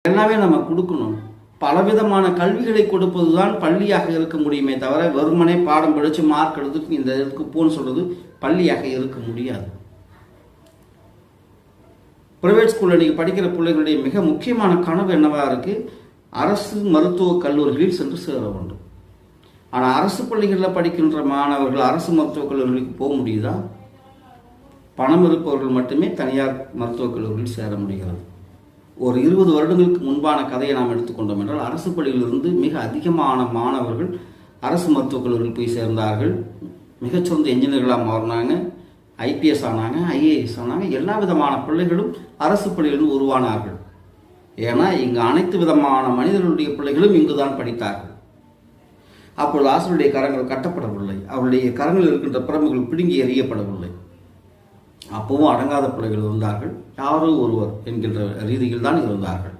எல்லாமே நம்ம கொடுக்கணும். பலவிதமான கல்விகளை கொடுப்பது தான் பள்ளியாக இருக்க முடியுமே தவிர வெறுமனே பாடம் படித்து மார்க் எடுத்து இந்த இதுக்கு போன்னு சொல்றது பள்ளியாக இருக்க முடியாது. பிரைவேட் ஸ்கூலில் நீங்கள் படிக்கிற பிள்ளைகளுடைய மிக முக்கியமான கனவு என்னவா இருக்கு? அரசு மருத்துவக் கல்லூரிகளில் சென்று சேர வேண்டும். ஆனால் அரசு பள்ளிகளில் படிக்கின்ற மாணவர்கள் அரசு மருத்துவக் கல்லூரிகளுக்கு போக முடியுதா? பணம் இருப்பவர்கள் மட்டுமே தனியார் மருத்துவக் கல்லூரியில் சேர முடிகிறது. ஒரு 20 வருடங்களுக்கு முன்பான கதையை நாம் எடுத்துக்கொண்டோம் என்றால் அரசு பள்ளியிலிருந்து மிக அதிகமான மாணவர்கள் அரசு மருத்துவக் கல்லூரியில் போய் சேர்ந்தார்கள். மிகச்சிறந்த என்ஜினியர்களாக மாறினாங்க, IPS ஆனாங்க, IAS ஆனாங்க. எல்லா விதமான பிள்ளைகளும் அரசு பள்ளியிலிருந்து உருவானார்கள். ஏன்னா இங்கு அனைத்து விதமான மனிதர்களுடைய பிள்ளைகளும் இங்குதான் படித்தார்கள். அப்பொழுது ஆசிரியருடைய கரங்கள் கட்டப்படவில்லை, அவருடைய கரங்களில் இருக்கின்ற பிரமுகள் பிடுங்கி எறியப்படவில்லை. அப்பவும் அடங்காத பிள்ளைகள் இருந்தார்கள், யாரோ ஒருவர் என்கின்ற ரீதியில் தான் இருந்தார்கள்.